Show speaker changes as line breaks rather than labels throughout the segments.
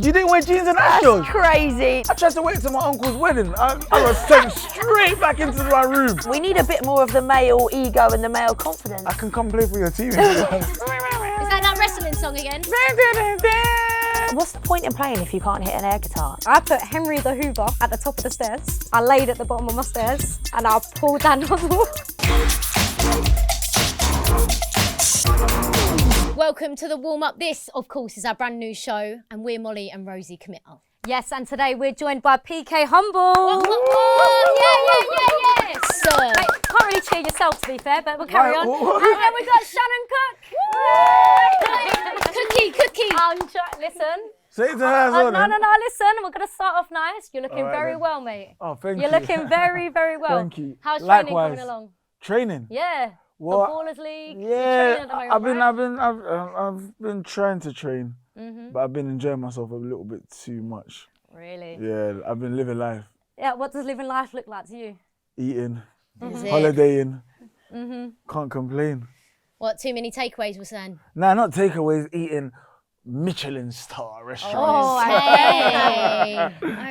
You didn't wear jeans and Astros?
Crazy.
I tried to wait till my uncle's wedding. I was sent straight back into my room.
We need a bit more of the male ego and the male confidence.
I can come play for your team.
Is that wrestling song again?
What's the point in playing if you can't hit an air guitar?
I put Henry the Hoover at the top of the stairs. I laid at the bottom of my stairs and I pulled that nozzle.
Welcome to the warm-up. This, of course, is our brand new show, and we're Molly and Rosie Committer.
Yes, and today we're joined by PK Humble.
Yeah.
Mate, can't really cheer yourself, to be fair, but we'll carry on. And then we've got Shannon Cooke. Cookie. Listen.
Say it to her as well,
No, listen. We're going to start off nice. You're looking very well, mate.
Oh, thank you.
You're looking very, very well.
Thank you.
How's training
Likewise.
coming along?
Training?
Yeah.
What?
The Ballers League.
Yeah,
You're training at the moment,
I've been trying to train, but I've been enjoying myself a little bit too much.
Really?
Yeah, I've been living life.
Yeah, what does living life look like to you?
Eating,
Is it?
holidaying, can't complain.
What, too many takeaways we're saying?
Nah, not takeaways, eating Michelin star restaurants.
Oh,
Hey.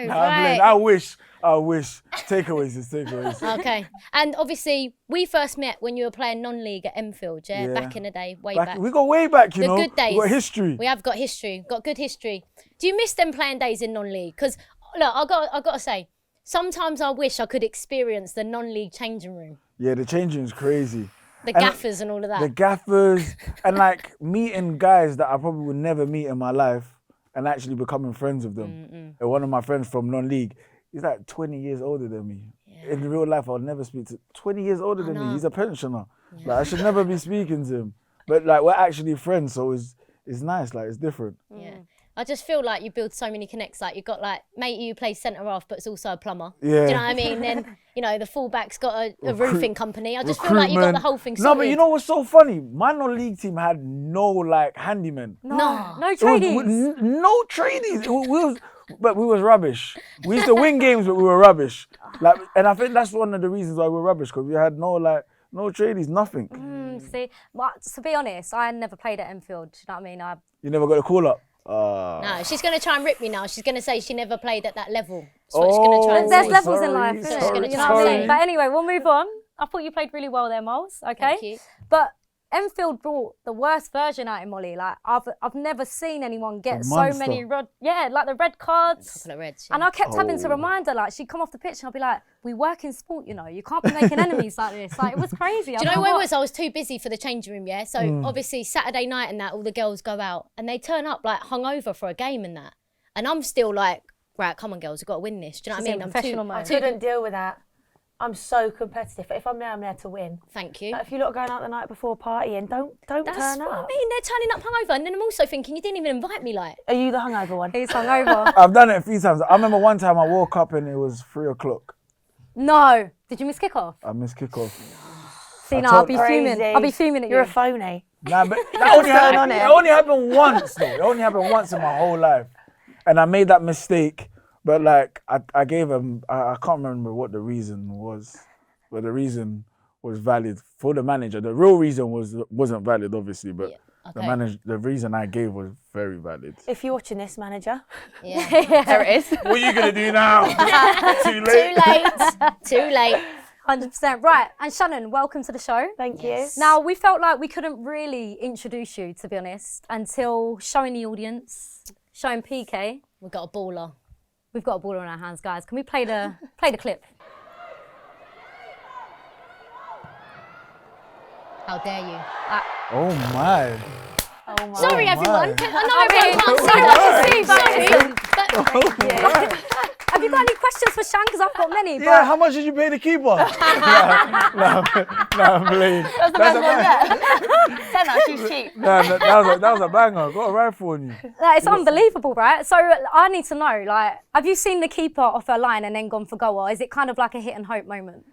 Nah, I wish. Takeaways is takeaways.
Okay. And obviously, we first met when you were playing non-league at Enfield, yeah? Back in the day, way back.
We go way back, you know.
The good days.
We got history.
We have got history, got good history. Do you miss them playing days in non-league? Because, look, I got to say, sometimes I wish I could experience the non-league changing room.
Yeah, the changing is crazy.
The gaffers and all of that.
The gaffers and like meeting guys that I probably would never meet in my life and actually becoming friends with them. And one of my friends from non-league, he's like 20 years older than me. Yeah. In real life, I'll never speak to 20 years older than me. He's a pensioner. Yeah. Like I should never be speaking to him. But like we're actually friends, so it's nice. Like it's different.
Yeah. I just feel like you build so many connects. Like you've got like mate who plays centre half, but it's also a plumber.
Yeah.
Do you know what I mean? Then the fullback's got a roofing company. I just feel like you got the whole thing sorted.
No, but you know what's so funny? My non-league team had no like handyman.
No tradies.
No tradies. But we was rubbish. We used to win games, but we were rubbish. Like, and I think that's one of the reasons why we were rubbish, because we had no tradies, nothing.
See, well, to be honest, I never played at Enfield. Do you know what I mean?
You never got a call up.
No, she's going to try and rip me now. She's going to say she never played at that level. That's what she's going to try and
There's
say.
levels in life, isn't
Sorry,
it? You know what I'm saying? But anyway, we'll move on. I thought you played really well there, Moles. Okay.
Thank you.
But Enfield brought the worst version out in Molly. Like I've never seen anyone get so many like the red cards.
A couple of reds.
And I kept having to remind her, like she'd come off the pitch and I'd be like, we work in sport, you know. You can't be making enemies like this. Like it was crazy.
Do you know what it was? I was too busy for the changing room, yeah? So obviously Saturday night and that, all the girls go out and they turn up like hungover for a game and that. And I'm still like, right, come on girls, we've got to win this. Do you know what I mean?
Professional mode.
I couldn't deal with that. I'm so competitive. If I'm there to win.
Thank you.
Like, if you're not going out the night before partying, don't turn up.
That's what I mean. They're turning up hungover, and then I'm also thinking you didn't even invite me. Like,
are you the hungover one?
He's hungover.
I've done it a few times. I remember one time I woke up and it was 3:00.
No. Did you miss kickoff?
I missed kickoff.
See, no, I'll be fuming. I'll be fuming at you.
You're a phoney.
Nah, but it only happened once though. It only happened once in my whole life, and I made that mistake. But like I gave him, I can't remember what the reason was. But the reason was valid for the manager. The real reason wasn't valid, obviously, but the reason I gave was very valid.
If you're watching this, manager,
there
it is.
What are you gonna do now? Too late.
Too late.
100%. Right, and Shannon, welcome to the show.
Thank you.
Now, we felt like we couldn't really introduce you, to be honest, until showing the audience, showing PK.
We've got a baller.
We've got a baller in our hands, guys. Can we play the clip?
How dare you?
Oh my.
Sorry, everyone. I know everyone can't see that. Sorry.
Have you got any questions for Shan? Because I've got many.
Yeah, how much did you pay the keeper? no, I'm playing.
That's the best one yet. Tenner, she's cheap.
That was a banger. Got a rifle on you.
It's unbelievable, right? So I need to know, like, have you seen the keeper off her line and then gone for goal, or is it kind of like a hit and hope moment?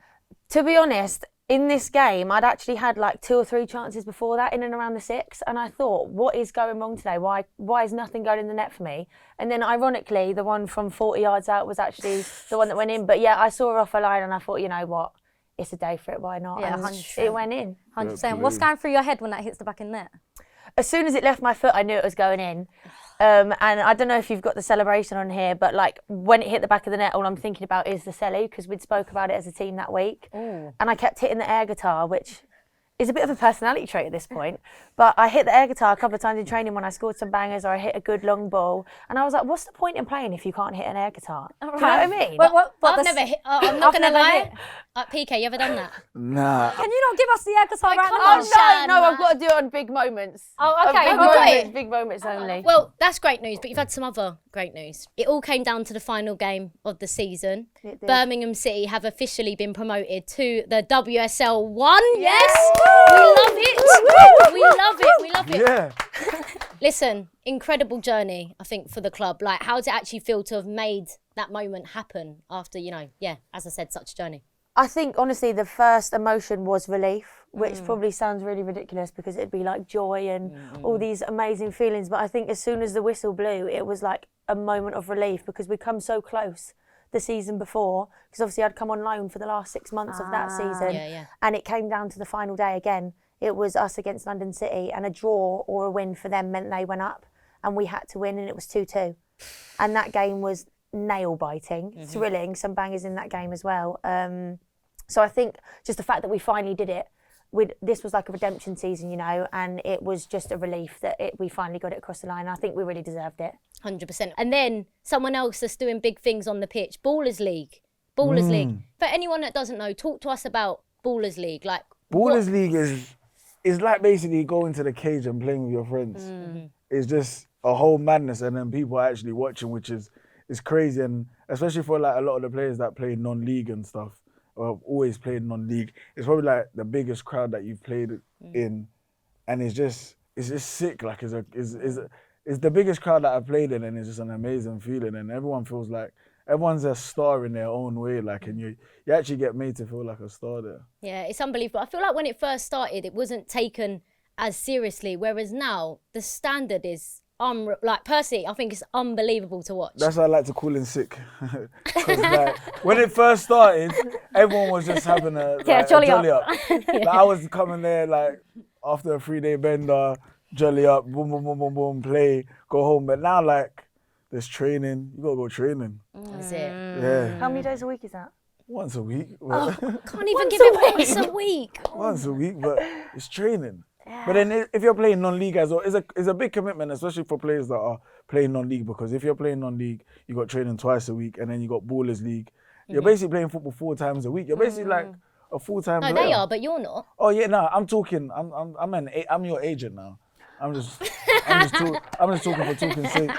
To be honest, in this game, I'd actually had like 2 or 3 chances before that in and around the 6, and I thought, what is going wrong today? Why is nothing going in the net for me? And then ironically, the one from 40 yards out was actually the one that went in. But yeah, I saw her off her line and I thought, you know what? It's a day for it, why not?
Yeah,
and
100%.
it went in.
100%. What's going through your head when that hits the back of the net?
As soon as it left my foot, I knew it was going in. And I don't know if you've got the celebration on here, but like when it hit the back of the net, all I'm thinking about is the celly, because we'd spoke about it as a team that week.
Ooh.
And I kept hitting the air guitar, which is a bit of a personality trait at this point. But I hit the air guitar a couple of times in training when I scored some bangers or I hit a good long ball. And I was like, what's the point in playing if you can't hit an air guitar? Do you know what I mean?
I've never hit. I'm not going to lie. PK, you ever done that?
Nah.
Can you not give us the air guitar right
come
now?
on, Shan.
No, I've got to do it on big moments.
Oh, okay.
Big
we've got
moments,
it.
big moments only.
Well, that's great news, but you've had some other great news. It all came down to the final game of the season.
It did.
Birmingham City have officially been promoted to the WSL 1. Yes! We love it! We love it! We love it!
Yeah.
Listen, incredible journey, I think, for the club. Like, how does it actually feel to have made that moment happen after, as I said, such a journey?
I think, honestly, the first emotion was relief, which probably sounds really ridiculous because it'd be like joy and all these amazing feelings. But I think as soon as the whistle blew, it was like a moment of relief because we'd come so close the season before. Because obviously I'd come on loan for the last 6 months of that season.
Yeah.
And it came down to the final day again. It was us against London City, and a draw or a win for them meant they went up. And we had to win, and it was 2-2. And that game was nail-biting, thrilling, some bangers in that game as well. So I think just the fact that we finally did it, this was like a redemption season, and it was just a relief that we finally got it across the line. I think we really deserved it.
100%. And then someone else that's doing big things on the pitch, Ballers League. Ballers League. For anyone that doesn't know, talk to us about Ballers League. Like,
Ballers League is like basically going to the cage and playing with your friends. It's just a whole madness, and then people are actually watching, which is crazy. And especially for like a lot of the players that play non-league and stuff, or have always played non-league, it's probably like the biggest crowd that you've played in, and it's just sick. Like it's the biggest crowd that I've played in, and it's just an amazing feeling. And everyone feels like everyone's a star in their own way. Like, and you actually get made to feel like a star there.
Yeah, it's unbelievable. I feel like when it first started, it wasn't taken as seriously, whereas now the standard is like personally, I think it's unbelievable to watch.
That's why I like to call in sick. 'Cause like, when it first started, everyone was just having a
jolly
up. Like, I was coming there like after a 3-day bender, jolly up, boom, boom, boom, boom, boom, play, go home. But now like there's training, you gotta go training.
That's it.
Yeah.
How many days a week is that?
Once a week.
Can't even give it once a week.
Once a week, but it's training. But then if you're playing non-league as well, it's a big commitment, especially for players that are playing non-league, because if you're playing non-league, you got training twice a week, and then you got Ballers League. You're basically playing football 4 times a week. You're basically like a full-time player.
No, they are, but you're not.
Oh yeah, no, I'm talking. I'm your agent now. I'm just talking for talking's sake.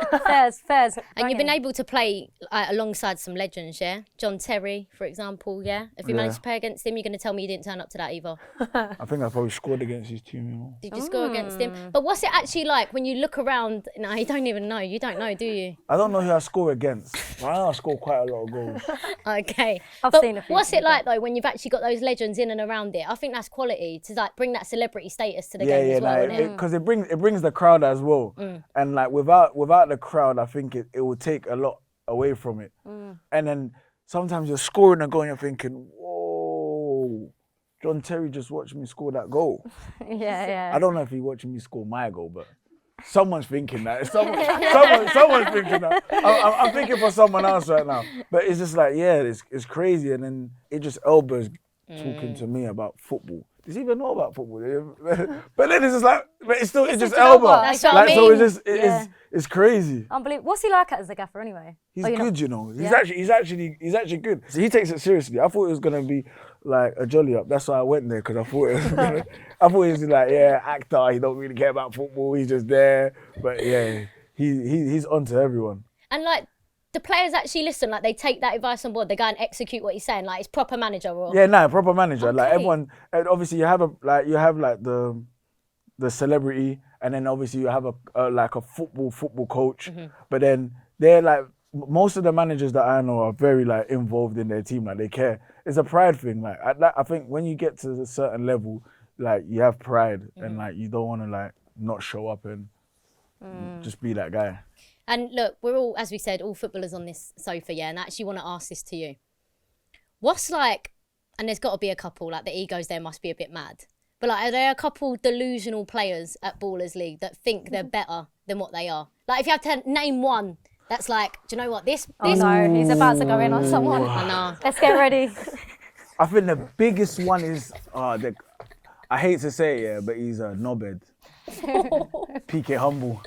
Fairs.
And you've been able to play alongside some legends, yeah? John Terry, for example, yeah? If you managed to play against him, you're going to tell me you didn't turn up to that either.
I think I probably scored against his team.
Did you score against him? But what's it actually like when you look around? No, you don't even know. You don't know, do you?
I don't know who I score against, but I know I score quite a lot of goals.
Okay.
I've
But
seen a few.
what's it like, though, when you've actually got those legends in and around it? I think that's quality, to like bring that celebrity status to the game as well, isn't it?
Because it brings the crowd as well. And like without the crowd, I think it will take a lot away from it. And then sometimes you're scoring a goal and you're thinking, whoa, John Terry just watched me score that goal.
Yeah.
I don't know if he watching me score my goal, but someone's thinking that. Someone's thinking that. I'm thinking for someone else right now. But it's just like, yeah, it's crazy. And then it just Elba's talking to me about football. Does he even know about football? But then it's just like, but it's just Elba.
That's what I mean.
So it's crazy.
Unbelievable. What's he like as a gaffer anyway?
He's good, you know. He's actually good. So he takes it seriously. I thought it was gonna be like a jolly up. That's why I went there, because I thought he was like, yeah, actor. He don't really care about football. He's just there. But yeah, he's onto everyone.
And like, the players actually listen, like they take that advice on board, they go and execute what he's saying, like it's proper manager or...
Yeah, proper manager.
Okay.
Like everyone, and obviously you have the celebrity, and then obviously you have a football coach. But then they're like, most of the managers that I know are very like involved in their team, like they care. It's a pride thing. Like I think when you get to a certain level, like you have pride, and like you don't want to like not show up and just be that guy.
And look, we're all, as we said, all footballers on this sofa, yeah, and I actually want to ask this to you. What's like, and there's got to be a couple, like the egos there must be a bit mad, but like, are there a couple delusional players at Ballers League that think they're better than what they are? Like if you have to name one, that's like, do you know what? This.
Oh no, he's about to go in on someone.
I know.
Let's get ready.
I think the biggest one is, I hate to say it, yeah, but he's a knobhead. PK Humble.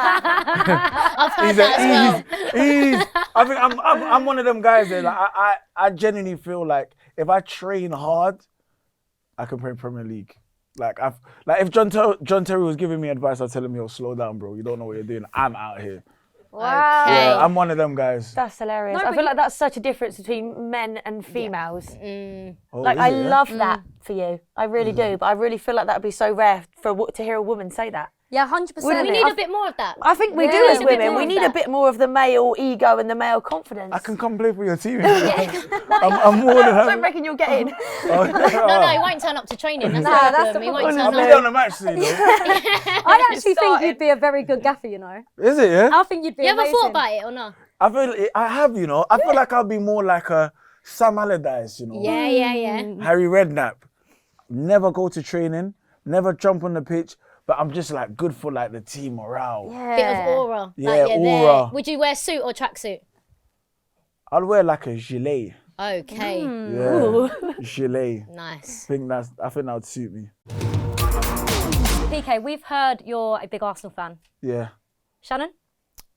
I've heard that as well.
I think I'm one of them guys that I genuinely feel like if I train hard, I can play Premier League. Like if John Terry was giving me advice, I'd tell him, yo, slow down, bro. You don't know what you're doing. I'm out here.
Wow.
Okay.
Yeah, I'm one of them guys.
That's hilarious.
No,
I
but
feel like that's such a difference between men and females.
Oh,
Like,
is
I
it, yeah?
love that for you. I really do. But I really feel like that would be so rare to hear a woman say that.
Yeah, 100%.
We need a bit more of that.
I think we do
Yeah.
as
Need a bit
women.
more
We
of
need a
that.
bit more of the male ego and the male confidence.
I can come play for your team. I'm more than
I
happy.
don't reckon you'll get in.
No, he won't turn up to training. That's
Nah,
the
that's
problem.
the
He won't
problem.
I'll
turn
be
up.
on the match soon, though.
I actually think you'd be a very good gaffer, you know.
Is it, yeah?
I think you'd be
You ever
amazing.
thought about it or not?
I have, you know. I feel like I'll be more like a Sam Allardyce, you know.
Yeah.
Harry Redknapp. Never go to training, never jump on the pitch, but I'm just like good for like the team morale.
Bit of aura.
Yeah,
like, you're there.
aura.
Would you wear suit or tracksuit?
I'll wear like a gilet.
Okay.
Yeah, gilet.
Nice.
I think that would suit me.
PK, we've heard you're a big Arsenal fan.
Yeah.
Shannon?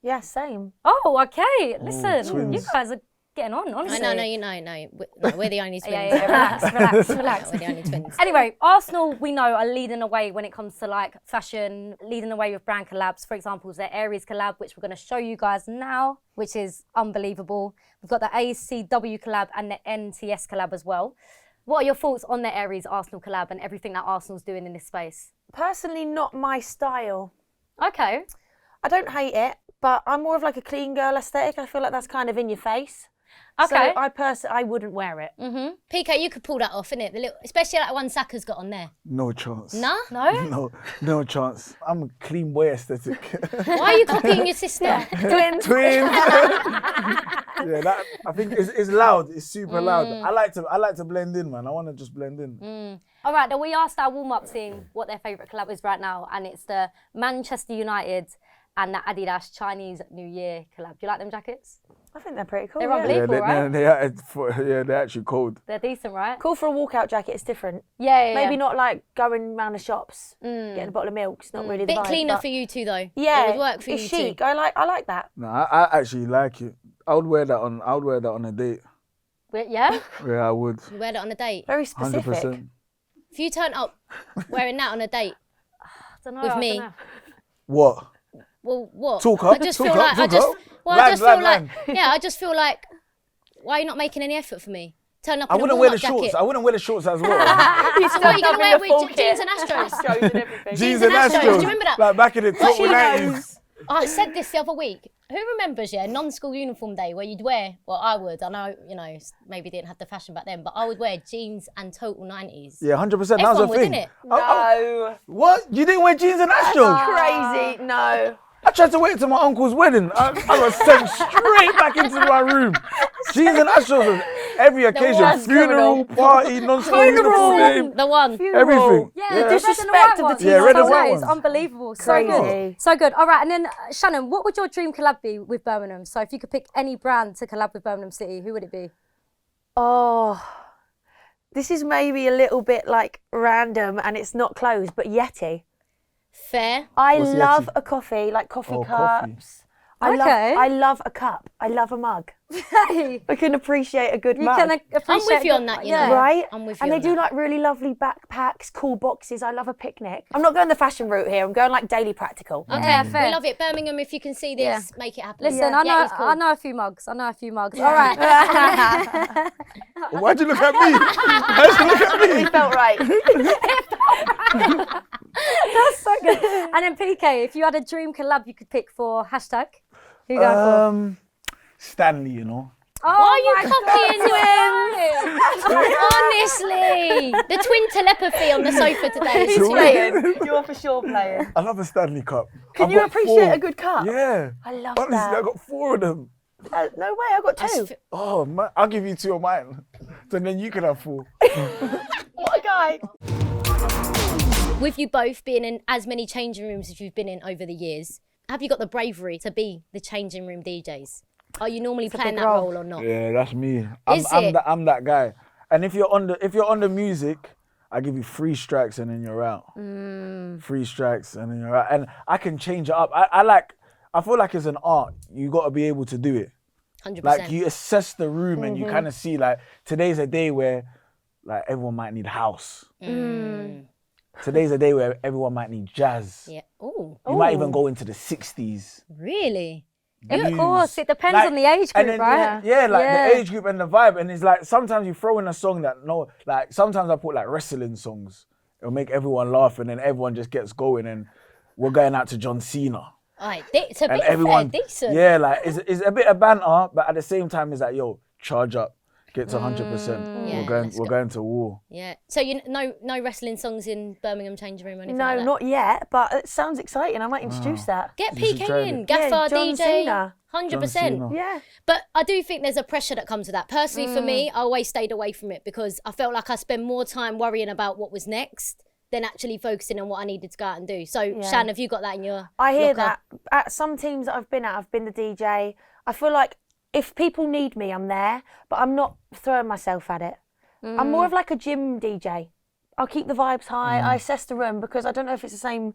Yeah, same.
Oh, okay. Listen,
twins.
you guys are getting on, honestly.
No, we're the only twins.
Yeah, relax.
We're the only twins.
Anyway, Arsenal, we know, are leading the way when it comes to like fashion, leading the way with brand collabs. For example, their Aries collab, which we're going to show you guys now, which is unbelievable. We've got the ACW collab and the NTS collab as well. What are your thoughts on the Aries Arsenal collab and everything that Arsenal's doing in this space?
Personally, not my style.
Okay.
I don't hate it, but I'm more of like a clean girl aesthetic. I feel like that's kind of in your face.
Okay.
So I wouldn't wear it.
PK, you could pull that off, innit? Especially like one Saka's got on there.
No chance.
Nah?
No?
No chance. I'm a clean boy aesthetic.
Why are you copying your sister?
Twins.
Twins. Yeah, that I think it's loud. It's super loud. I like to blend in, man. I want to just blend in.
All right, then we asked our warm-up team what their favourite collab is right now, and it's the Manchester United and the Adidas Chinese New Year collab. Do you like them jackets?
I think they're pretty cool.
They're
yeah.
unbelievable.
They're actually cold.
They're decent, right?
Cool for a walkout jacket. It's different.
Yeah.
Maybe not like going around the shops, getting a bottle of milk. It's not really the
Bit
vibe,
cleaner
but
for you two, though.
Yeah,
It would work for
it's
you
chic.
too.
I like that.
No, I actually like it. I would wear that on a date.
Yeah?
Yeah, I would.
You wear that on a date.
Very specific.
100%.
If you turn up wearing that on a date, with me.
What?
well, what?
Talk up,
I just
talk
feel
up,
like
talk up.
I just feel like, why are you not making any effort for me? Turn up
I
in a
wouldn't wear the
warm-up
shorts.
jacket.
I wouldn't wear the shorts as well.
So what are you going to wear with jeans and Astros?
and everything.
Jeans
and
and
Astros,
Astros.
do you remember that?
Like back in the top
She
90s.
I said this the other week. Who remembers, non-school uniform day where you'd wear, well, I would. I know, maybe didn't have the fashion back then, but I would wear jeans and total 90s.
Yeah, 100%. That was
Everyone
a
would,
thing.
didn't it?
No.
What? You didn't wear jeans and Astros?
Crazy. No.
I tried to wait till my uncle's wedding. I got sent straight back into my room. Jeans and Astros on every occasion.
worst
Funeral, party, non-school uniform game.
The one.
Everything.
Yeah,
The
the
disrespect of the
team. Yeah, red and white
is
ones.
unbelievable. So
Crazy.
good. So good. All right, and then Shannon, what would your dream collab be with Birmingham? So if you could pick any brand to collab with Birmingham City, who would it be?
Oh, this is maybe a little bit like random and it's not closed, but Yeti.
Fair.
I
What's
love
Yeti?
a coffee, like coffee
Oh,
cups.
coffee.
Okay.
I love a cup. I love a mug.
Hey,
I can appreciate a good
you
mug.
can appreciate.
I'm with you
a
on
good-
that,
yeah.
know.
Right?
I'm with you
And they
on
do
that.
like really lovely backpacks, cool boxes. I love a picnic. I'm not going the fashion route here. I'm going like daily practical.
Okay,
Yeah, fair.
we love it. Birmingham, if you can see this,
Yeah.
make it happen.
Listen,
Yeah.
it's cool.
I know a few mugs. All right.
Why'd you look at me? Why'd you look at me?
It felt right.
That's so good. And then PK, if you had a dream collab you could pick for hashtag, who you going for?
Stanley, you know.
Why are you copying Honestly, the twin telepathy on the sofa today.
He's playing. You're for sure playing.
I love a Stanley Cup.
Can
I've
you
got
appreciate
4.
a good cup?
Yeah.
I love
Honestly,
that.
I got 4 of them.
No way, I got 2.
Oh, man, I'll give you 2 of mine. So then you can have 4.
What a guy.
With you both being in as many changing rooms as you've been in over the years, have you got the bravery to be the changing room DJs? Are you normally
It's a
playing
big
that
role.
role or not?
Yeah, that's me.
Is it?
I'm that guy. And if you're on the music, I give you 3 strikes and then you're out. 3 strikes and then you're out. And I can change it up. I feel like it's an art. You got to be able to do it.
100%.
Like you assess the room and you kind of see like today's a day where like everyone might need house. Today's a day where everyone might need jazz.
Yeah. Oh,
You might even go into the 60s.
really?
Of course, it depends
Like,
on the age
and
group,
then,
right?
the age group and the vibe. And it's like sometimes you throw in a song like sometimes I put like wrestling songs. It'll make everyone laugh and then everyone just gets going and we're going out to John Cena.
Alright, to be
And
fair,
everyone,
decent.
yeah, like it's a bit of banter, but at the same time it's like, yo, charge up, get to 100%.
Yeah,
We're going to war.
Yeah. So no wrestling songs in Birmingham changing room or anything
No,
like that?
not yet, but it sounds exciting. I might introduce that.
Get
You should try
PK in,
it.
Gaffer,
John
DJ,
Cena.
100%.
Cena.
Yeah.
But I do think there's a pressure that comes with that. Personally, for me, I always stayed away from it because I felt like I spent more time worrying about what was next than actually focusing on what I needed to go out and do. So, Shan, have you got that in your
I hear
locker?
that. At some teams that I've been at, I've been the DJ. I feel like if people need me, I'm there, but I'm not throwing myself at it. I'm more of like a gym DJ. I'll keep the vibes high. I assess the room because I don't know if it's the same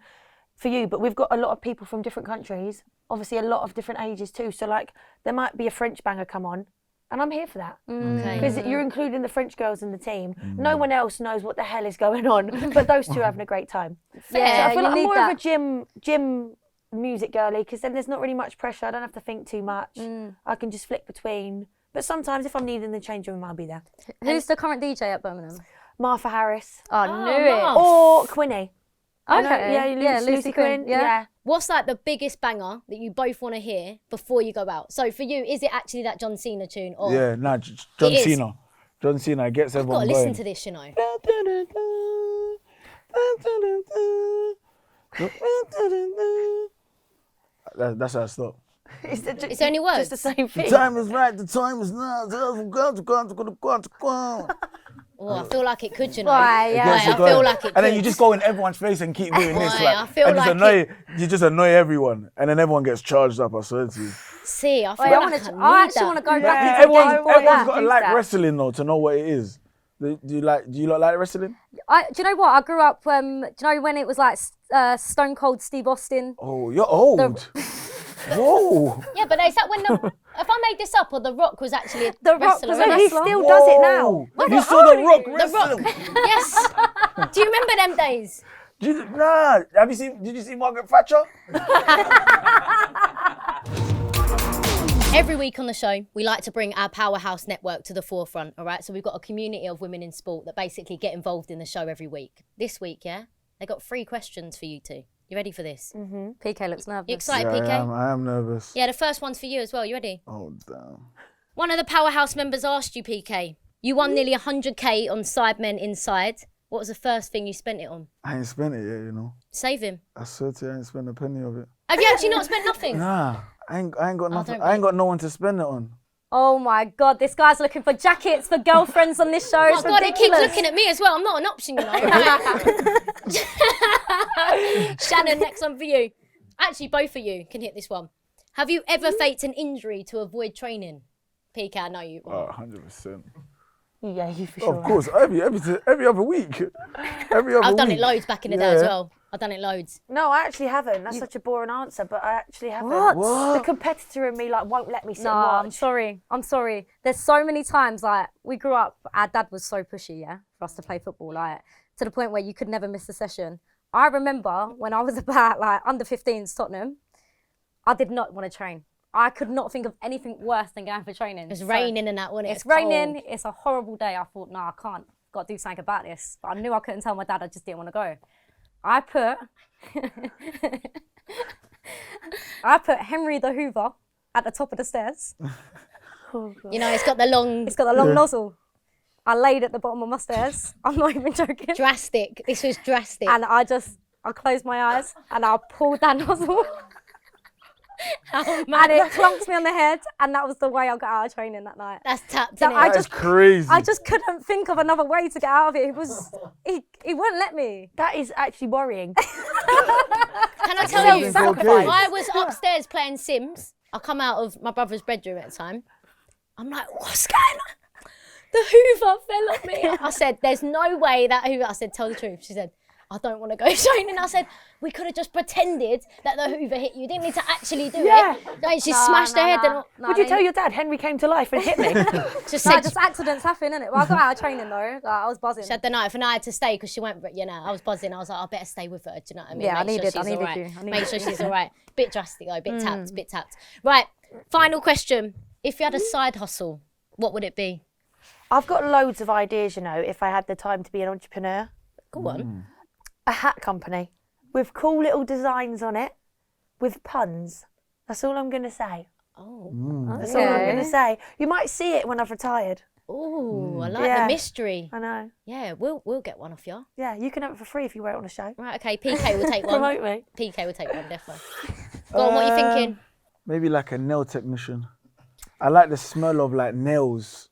for you, but we've got a lot of people from different countries, obviously a lot of different ages too. So like there might be a French banger come on and I'm here for that.
Okay.
Because you're including the French girls in the team. No one else knows what the hell is going on, but those two are having a great time.
Fair.
So I feel
you
like I'm
need
more
that.
of a gym music girly because then there's not really much pressure. I don't have to think too much. I can just flick between. But sometimes if I'm needing the change room, I'll be there.
Who's the current DJ at Birmingham?
Martha Harris
I
Oh,
knew it.
Marv.
or Quinny. I know-
Okay.
yeah, Lucy Quinn. Yeah.
What's like the biggest banger that you both want to hear before you go out? So for you, is it actually that John Cena tune? Or
Yeah, nah, John
It is.
Cena. John Cena gets
I've got
everyone
to listen
going.
to this, you know.
That's how I stop.
Is
It's only words.
Just the same thing.
The time is right, the time is now.
Oh, I feel like it could, you know.
Right, yeah.
Gets
I
you going.
feel like it
And then
could.
you just go in everyone's face and keep doing this.
Boy,
Like,
I feel
and just
like
annoy, you just annoy everyone. And then everyone gets charged up, I swear to you.
See, I feel
Wait,
like
I actually want to go back into the
Everyone's
game for
got
that.
to like wrestling though to know what it is. Do you lot like wrestling?
Do you know what? I grew up, do you know when it was like Stone Cold Steve Austin?
Oh, you're old. Whoa.
Yeah, but is that when if I made this up or The Rock was actually a
The Rock
wrestler?
was
wasn't
a
he?
He still does it now.
Whoa. You saw The Rock
The
wrestling?
Rock. Yes. Do you remember them days?
Nah. Did you see Margaret Thatcher?
Every week on the show, we like to bring our Powerhouse network to the forefront, all right? So we've got a community of women in sport that basically get involved in the show every week. This week, yeah, they got 3 questions for you two. You ready for this?
PK looks nervous.
You excited,
Yeah,
PK?
I am nervous.
Yeah, the first one's for you as well. You ready?
Oh, damn.
One of the Powerhouse members asked you, PK. You won nearly 100k on Sidemen Inside. What was the first thing you spent it on?
I ain't spent it yet, you know.
Save him.
I swear to you, I ain't spent a penny of it.
Have you actually not spent nothing?
Nah, I ain't got nothing.
don't
I ain't got no one to spend it on.
Oh my God, this guy's looking for jackets for girlfriends on this show.
Oh
It's
God, it keeps
ridiculous.
looking at me as well. I'm not an option, you know. Shannon, next one for you. Actually, both of you can hit this one. Have you ever faked an injury to avoid training? PK, I know you.
Oh, 100%.
Yeah, you for sure.
Of course, every other week. Every other
I've done
week.
it loads back in the day as
Yeah.
well. I've done it loads.
No, I actually haven't. That's such a boring answer, but I actually haven't.
What?
The competitor in me like won't let me sit
No,
and
I'm
watch.
sorry. I'm sorry. There's so many times, like, we grew up, our dad was so pushy, yeah, for us to play football, like, to the point where you could never miss a session. I remember when I was about, like, under 15s Tottenham, I did not want to train. I could not think of anything worse than going for training.
It's raining and that, wasn't it?
It's raining.
cold.
It's a horrible day. I thought, no, I can't. Got to do something about this. But I knew I couldn't tell my dad. I just didn't want to go. I put Henry the Hoover at the top of the stairs.
You know, it's got the long,
It's got a long nozzle. I laid at the bottom of my stairs. I'm not even joking.
drastic. This was drastic.
And I closed my eyes and I pulled that nozzle. And it clunked me on the head, and that was the way I got out of training that night.
That's tapped
So
in
I
it.
That's crazy.
I just couldn't think of another way to get out of it. It was, he wouldn't let me.
That is actually worrying.
Can I tell you,
Self-sacrifice.
I was upstairs playing Sims. I come out of my brother's bedroom at the time. I'm like, what's going on? The Hoover fell on me. I said, there's no way that Hoover. I said, tell the truth. She said, I don't want to go training. I said, we could have just pretended that the Hoover hit you. You didn't need to actually do it. Like, she smashed her head. And
Would you tell your dad Henry came to life and hit me?
just
No,
said,
just accidents happen, innit? Well, I got out of training though. Like, I was buzzing.
she had the night. If I had to stay because she went, you know, I was buzzing. I was like, I better stay with her. Do you know what I mean?
Yeah, I
Make sure
needed
she's
you.
all
I
right.
needed
Make sure
you.
she's all right. Bit drastic though, bit tapped. Right, final question. If you had a side hustle, what would it be?
I've got loads of ideas, you know, if I had the time to be an entrepreneur.
Go on.
A hat company with cool little designs on it, with puns. That's all I'm going to say.
Oh.
That's all I'm going to say. You might see it when I've retired.
Oh, I like
Yeah.
the mystery.
I know.
Yeah, we'll get one off you.
Yeah, you can have it for free if you wear it on a show.
Right, okay, PK will take one.
Promote me.
PK will take one, definitely. Go on, what are you thinking?
Maybe like a nail technician. I like the smell of like nails.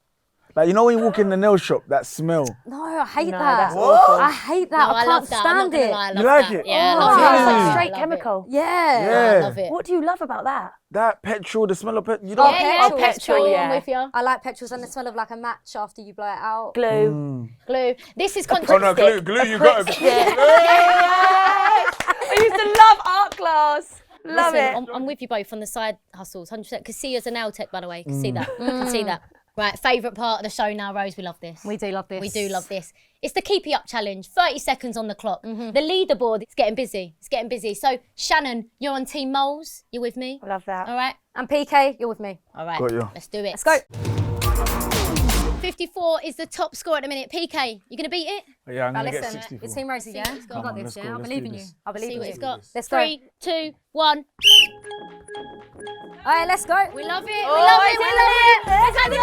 Like, you know when you walk in the nail shop, that smell.
No, I hate
No,
that.
that's awful.
I hate that.
No,
I
I
can't
love that. I'm not
stand
gonna
it.
lie, I love
You like
that.
it?
Yeah, I
Oh,
love
It's
it.
like
really?
straight
I love
chemical.
Yeah.
I
Yeah.
love it.
What do you love about that?
That petrol, the smell of petrol. You
Oh,
don't.
Yeah,
petrol.
petrol,
Yeah.
I'm with you.
I like petrols and the smell of like a match after you blow it out.
Glue.
Glue. This is
Oh no,
contradictory.
glue, you got to.
I used to love art class. Love
Listen,
it.
I'm with you both on the side hustles, 100%. Can see as a nail tech, by the way. Can see that. Can see that. Right, favourite part of the show now, Rose. We love this.
We do love this.
We do love this. It's the keepie up challenge. 30 seconds on the clock. The leaderboard, it's getting busy. It's getting busy. So, Shannon, you're on Team Moles. You with me?
I love that.
All right.
And PK, you're with me.
All right.
Got you.
Let's do it.
Let's go.
54 is the top score at the minute. PK, you going to beat it?
Yeah, I'm
Now
gonna get
listen,
64.
it's Team Rosie, yeah?
what it's got.
You
Come
got
on,
this,
let's
yeah?
go,
I
let's
believe
do
in you.
this.
I believe
See
in
what
you.
it's got.
Let's go.
3, 2, 1.
All right, let's go.
We love it. We love it. We love it.
Let's have it.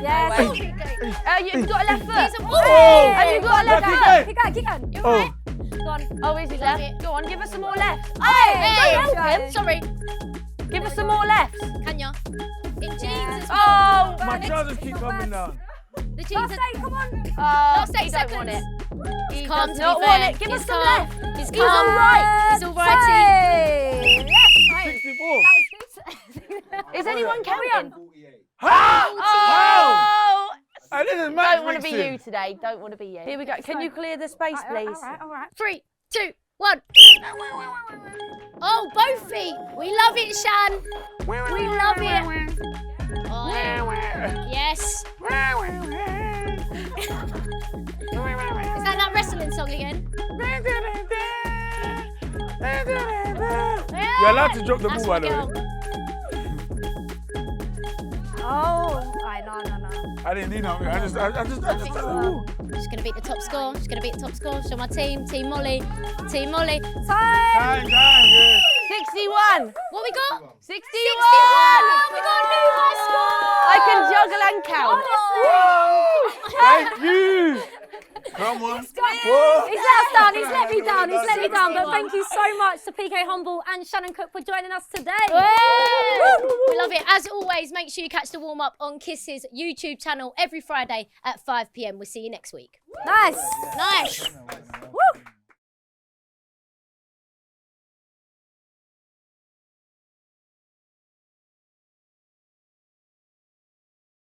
Yes.
You've got a left foot.
Oh,
Have you got a left
Keep
foot?
going.
Keep going, keep going.
you're
Oh.
right.
Go on.
Oh, is his
Love
left?
it.
Go on, give us some more left.
Hey,
Don't help him.
Sorry.
Give us some more left.
Can ya? In jeans as well.
Oh,
My trousers keep coming down.
The jeans
Last
are...
day, come on.
Last 8
he
seconds.
don't want it. He
Calm
does
to
not
be
want
fair.
it. Give
He's
us some
calm.
left.
He's
He's
calm.
all right.
He's all righty.
Hey. Yes.
64.
Is anyone counting?
Wow!
Oh,
This is
don't want to
matchmaking.
be you today. Don't want to be you. Here we go. Can you clear the space, please?
All right.
3, 2, 1. Oh, both feet. We love it, Shan. We love it. Oh, yes. Is that that wrestling song again?
You're allowed to drop the
That's
ball,
my
by the
girl.
way.
Oh, I know.
I didn't need nothing. I just. Ooh.
She's going to beat the top score. She's going to beat the top score. Show my team. Team Molly. Team Molly.
Time, yeah.
61.
What we got?
61.
61. We got a new high score.
I can juggle and count.
Thank you. Come on. Whoa.
He's let us down. He's let me down. He's let me down. But thank you so much to PK Humble and Shannon Cooke for joining us today.
We love it. As always, make sure you catch the warm up on Kiss's YouTube channel every Friday at 5 p.m. We'll see you next week.
Nice.
Nice.
Woo.